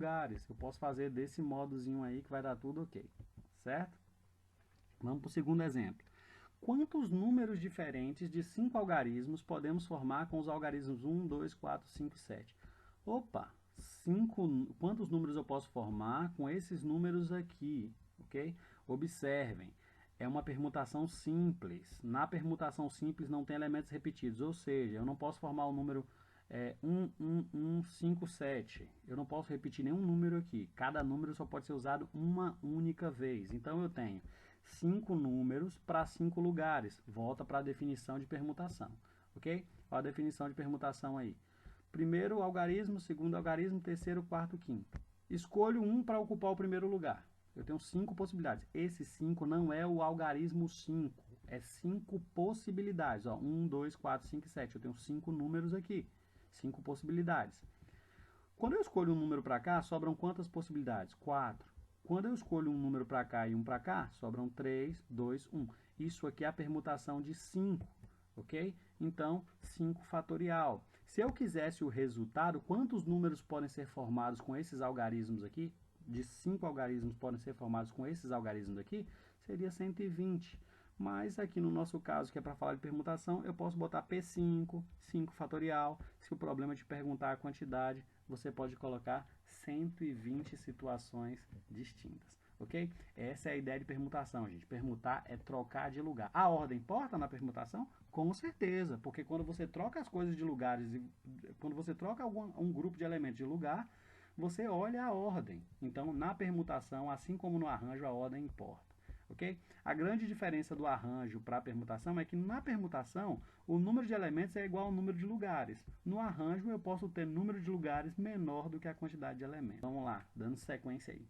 lugares. Eu posso fazer desse modozinho aí que vai dar tudo ok, certo? Vamos para o segundo exemplo. Quantos números diferentes de 5 algarismos podemos formar com os algarismos 1, 2, 4, 5 e 7? Opa, quantos números eu posso formar com esses números aqui, ok? Observem, é uma permutação simples. Na permutação simples não tem elementos repetidos, ou seja, eu não posso formar o número 1, 1, 1, 5, 7. Eu não posso repetir nenhum número aqui. Cada número só pode ser usado uma única vez. Então eu tenho 5 números para 5 lugares. Volta para a definição de permutação, ok? Olha a definição de permutação aí. Primeiro algarismo, segundo algarismo, terceiro, quarto, quinto. Escolho um para ocupar o primeiro lugar. Eu tenho 5 possibilidades. Esse 5 não é o algarismo 5. É 5 possibilidades. 1, 2, 4, 5 e 7. Eu tenho 5 números aqui. 5 possibilidades. Quando eu escolho um número para cá, sobram quantas possibilidades? 4. Quando eu escolho um número para cá e um para cá, sobram 3, 2, 1. Isso aqui é a permutação de 5. Ok? Então, 5 fatorial. Se eu quisesse o resultado, quantos números podem ser formados com esses algarismos aqui? De 5 algarismos podem ser formados com esses algarismos aqui? Seria 120. Mas aqui no nosso caso, que é para falar de permutação, eu posso botar P5, 5 fatorial. Se o problema é te perguntar a quantidade, você pode colocar 120 situações distintas. Ok? Essa é a ideia de permutação, gente. Permutar é trocar de lugar. A ordem importa na permutação? Com certeza, porque quando você troca as coisas de lugares, quando você troca um grupo de elementos de lugar, você olha a ordem. Então, na permutação, assim como no arranjo, a ordem importa. Okay? A grande diferença do arranjo para a permutação é que na permutação o número de elementos é igual ao número de lugares. No arranjo eu posso ter número de lugares menor do que a quantidade de elementos. Vamos lá, dando sequência aí.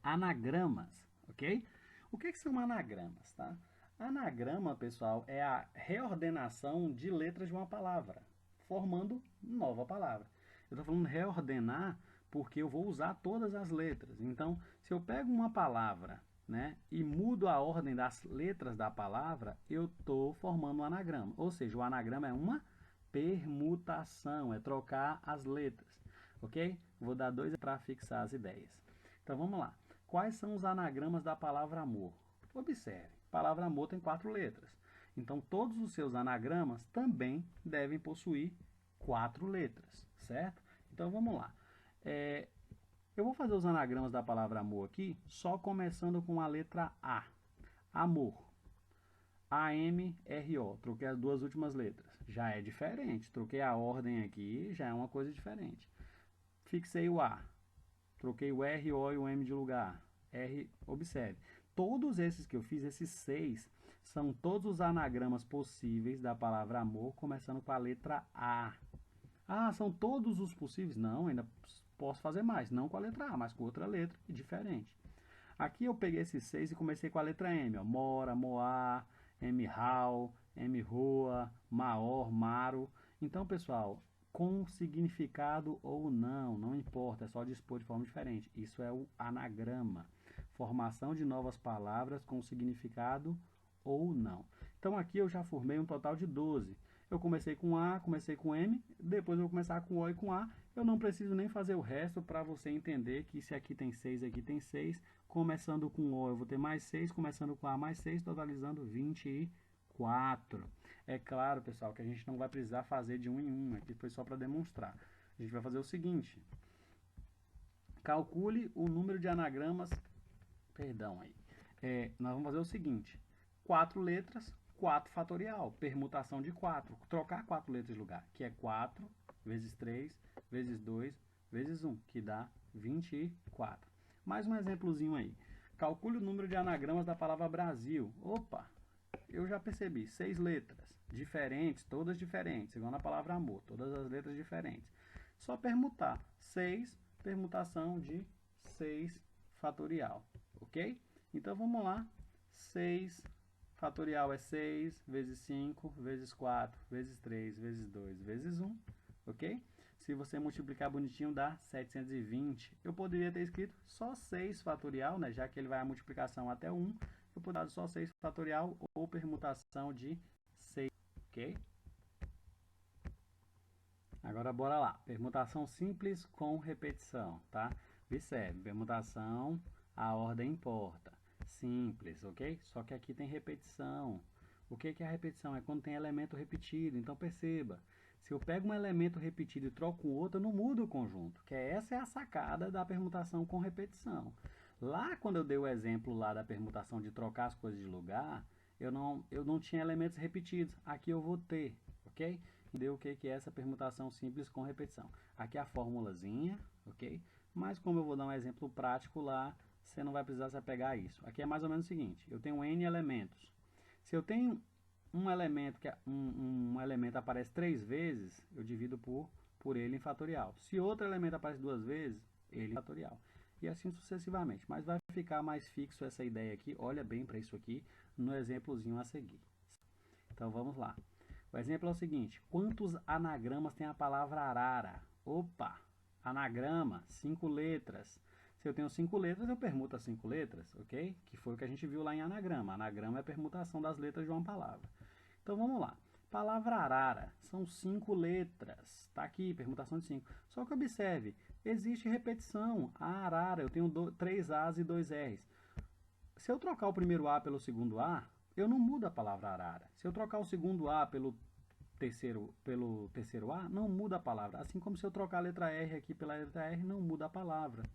Anagramas, ok? O que são anagramas? Tá? Anagrama, pessoal, é a reordenação de letras de uma palavra, formando nova palavra. Eu estou falando reordenar porque eu vou usar todas as letras. Então, se eu pego uma palavra, né, e mudo a ordem das letras da palavra, eu estou formando um anagrama. Ou seja, o anagrama é uma permutação, é trocar as letras. Ok? Vou dar 2 para fixar as ideias. Então vamos lá. Quais são os anagramas da palavra amor? Observe, a palavra amor tem 4 letras. Então todos os seus anagramas também devem possuir 4 letras, certo? Então vamos lá. Eu vou fazer os anagramas da palavra amor aqui, só começando com a letra A. Amor. A-M-R-O. Troquei as 2 últimas letras. Já é diferente. Troquei a ordem aqui, já é uma coisa diferente. Fixei o A. Troquei o R, O e o M de lugar. R, observe. Todos esses que eu fiz, esses 6, são todos os anagramas possíveis da palavra amor, começando com a letra A. Ah, são todos os possíveis? Não, ainda posso fazer mais. Não com a letra A, mas com outra letra diferente. Aqui eu peguei esses 6 e comecei com a letra M. Ó. Mora, Moá, M-Hal, M-Roa, Maor, Maro. Então, pessoal, com significado ou não, não importa, é só dispor de forma diferente. Isso é o anagrama. Formação de novas palavras com significado ou não. Então aqui eu já formei um total de 12. Eu comecei com A, comecei com M, depois eu vou começar com O e com A. Eu não preciso nem fazer o resto para você entender que se aqui tem 6, aqui tem 6. Começando com O eu vou ter mais 6, começando com A mais 6, totalizando 24. É claro, pessoal, que a gente não vai precisar fazer de um em um, aqui foi só para demonstrar. A gente vai fazer o seguinte, calcule o número de anagramas, perdão aí, nós vamos fazer o seguinte, 4 letras, 4 fatorial, permutação de 4, trocar 4 letras de lugar, que é 4 vezes 3, vezes 2, vezes 1, que dá 24. Mais um exemplozinho aí, calcule o número de anagramas da palavra Brasil. Opa, eu já percebi, 6 letras, diferentes, todas diferentes, igual na palavra amor, todas as letras diferentes. Só permutar, 6, permutação de 6 fatorial, ok? Então vamos lá, 6 fatorial é 6 vezes 5 vezes 4 vezes 3 vezes 2 vezes 1, ok? Se você multiplicar bonitinho dá 720. Eu poderia ter escrito só 6 fatorial, né? Já que ele vai a multiplicação até 1, eu poderia dar só 6 fatorial ou permutação de 6, ok? Agora bora lá. Permutação simples com repetição, tá? Observe, permutação, a ordem importa. Simples, ok? Só que aqui tem repetição. O que é a repetição? É quando tem elemento repetido. Então perceba, se eu pego um elemento repetido e troco com outro, eu não mudo o conjunto. Que essa é a sacada da permutação com repetição. Lá quando eu dei o exemplo lá da permutação de trocar as coisas de lugar, eu não tinha elementos repetidos. Aqui eu vou ter, ok? Entendeu o que é essa permutação simples com repetição? Aqui é a formulazinha, ok? Mas como eu vou dar um exemplo prático lá, você não vai precisar se apegar a isso. Aqui é mais ou menos o seguinte, eu tenho n elementos. Se eu tenho um elemento que um elemento aparece 3 vezes, eu divido por ele em fatorial. Se outro elemento aparece 2 vezes, ele em fatorial. E assim sucessivamente. Mas vai ficar mais fixo essa ideia aqui, olha bem para isso aqui, no exemplozinho a seguir. Então vamos lá. O exemplo é o seguinte, quantos anagramas tem a palavra arara? Opa, anagrama, 5 letras. Se eu tenho 5 letras, eu permuto as 5 letras, ok? Que foi o que a gente viu lá em anagrama. Anagrama é a permutação das letras de uma palavra. Então vamos lá. Palavra arara, são 5 letras. Está aqui, permutação de 5. Só que observe, existe repetição. A arara, eu tenho 3 A's e 2 R's. Se eu trocar o primeiro A pelo segundo A, eu não mudo a palavra arara. Se eu trocar o segundo A pelo terceiro A, não muda a palavra. Assim como se eu trocar a letra R aqui pela letra R, não muda a palavra.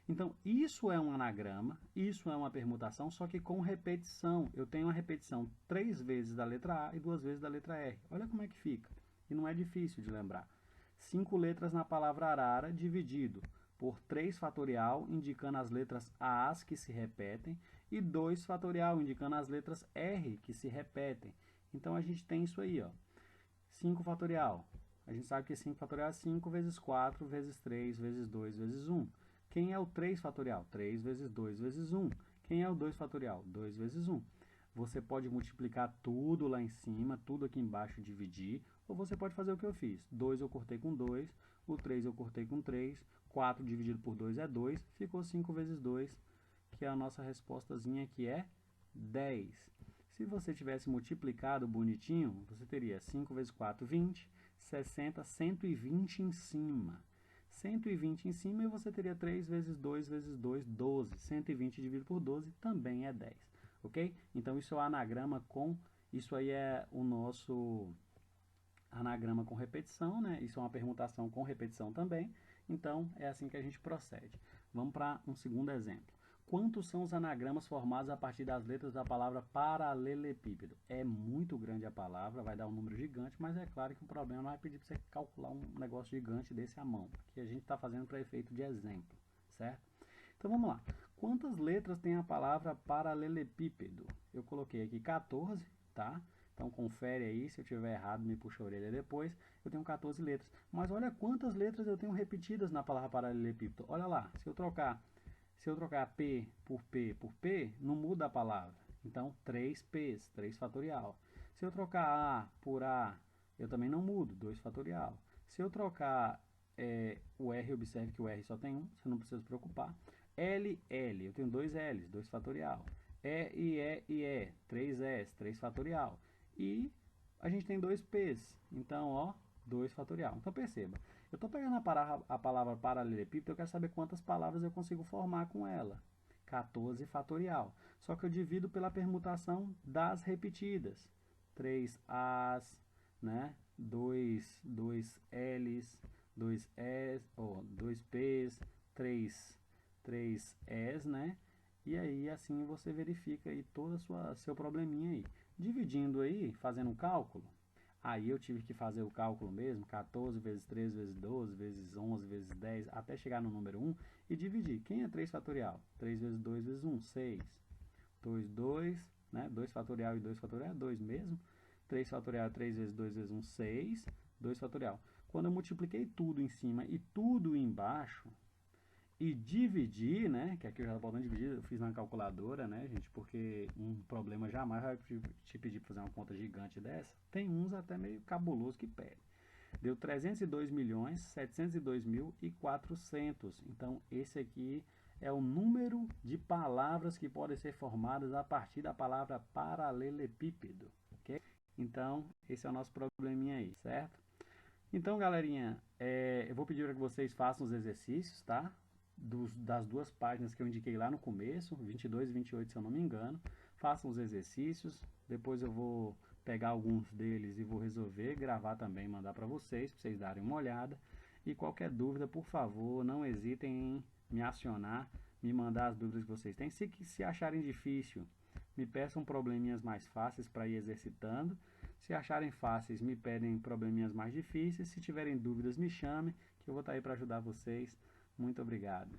Então, isso é um anagrama, isso é uma permutação, só que com repetição. Eu tenho uma repetição 3 vezes da letra A e 2 vezes da letra R. Olha como é que fica. E não é difícil de lembrar. 5 letras na palavra arara dividido por 3 fatorial, indicando as letras A's que se repetem, e 2 fatorial, indicando as letras R que se repetem. Então, a gente tem isso aí, ó. 5 fatorial. A gente sabe que 5 fatorial é 5 vezes 4 vezes 3 vezes 2 vezes 1. Quem é o 3 fatorial? 3 vezes 2 vezes 1. Quem é o 2 fatorial? 2 vezes 1. Você pode multiplicar tudo lá em cima, tudo aqui embaixo dividir, ou você pode fazer o que eu fiz. 2 eu cortei com 2, o 3 eu cortei com 3, 4 dividido por 2 é 2, ficou 5 vezes 2, que é a nossa respostazinha que é 10. Se você tivesse multiplicado bonitinho, você teria 5 vezes 4, 20, 60, 120 em cima. 120 em cima e você teria 3 vezes 2 vezes 2, 12. 120 dividido por 12 também é 10. Ok? Então isso é o anagrama com... Isso aí é o nosso anagrama com repetição, né? Isso é uma permutação com repetição também. Então é assim que a gente procede. Vamos para um segundo exemplo. Quantos são os anagramas formados a partir das letras da palavra paralelepípedo? É muito grande a palavra, vai dar um número gigante, mas é claro que o problema não vai pedir para você calcular um negócio gigante desse à mão, que a gente está fazendo para efeito de exemplo, certo? Então vamos lá. Quantas letras tem a palavra paralelepípedo? Eu coloquei aqui 14, tá? Então confere aí, se eu tiver errado me puxa a orelha depois. Eu tenho 14 letras, mas olha quantas letras eu tenho repetidas na palavra paralelepípedo. Olha lá, se eu trocar P por P por P, não muda a palavra. Então, 3 P's, 3 fatorial. Se eu trocar A por A, eu também não mudo, 2 fatorial. Se eu trocar o R, observe que o R só tem um, você não precisa se preocupar. L, L, eu tenho 2 L's, 2 fatorial. E, 3 E's, 3 fatorial. E a gente tem 2 P's, então, ó, 2 fatorial. Então, perceba. Eu estou pegando a palavra paralelepípedo, eu quero saber quantas palavras eu consigo formar com ela. 14 fatorial. Só que eu divido pela permutação das repetidas. 3 A's, né? 2 L's, 2 E's, 2 P's, 3 E's, né? E aí, assim, você verifica aí todo o seu probleminha aí. Dividindo aí, fazendo um cálculo, aí eu tive que fazer o cálculo mesmo, 14 vezes 3 vezes 12, vezes 11, vezes 10, até chegar no número 1, e dividir. Quem é 3 fatorial? 3 vezes 2 vezes 1, 6. 2, né? 2 fatorial e 2 fatorial é 2 mesmo. 3 fatorial é 3 vezes 2 vezes 1, 6. 2 fatorial. Quando eu multipliquei tudo em cima e tudo embaixo, e dividir, né, que aqui eu já estou podendo dividir, eu fiz na calculadora, né, gente, porque um problema jamais vai te pedir para fazer uma conta gigante dessa. Tem uns até meio cabuloso que pede. Deu 302.702.400. Então, esse aqui é o número de palavras que podem ser formadas a partir da palavra paralelepípedo, ok? Então, esse é o nosso probleminha aí, certo? Então, galerinha, eu vou pedir para que vocês façam os exercícios, tá? Das duas páginas que eu indiquei lá no começo, 22 e 28, se eu não me engano. Façam os exercícios, depois eu vou pegar alguns deles e vou resolver, gravar também, mandar para vocês darem uma olhada. E qualquer dúvida, por favor, não hesitem em me acionar, me mandar as dúvidas que vocês têm. Se acharem difícil, me peçam probleminhas mais fáceis para ir exercitando. Se acharem fáceis, me pedem probleminhas mais difíceis. Se tiverem dúvidas, me chamem, que eu vou estar aí para ajudar vocês. Muito obrigado.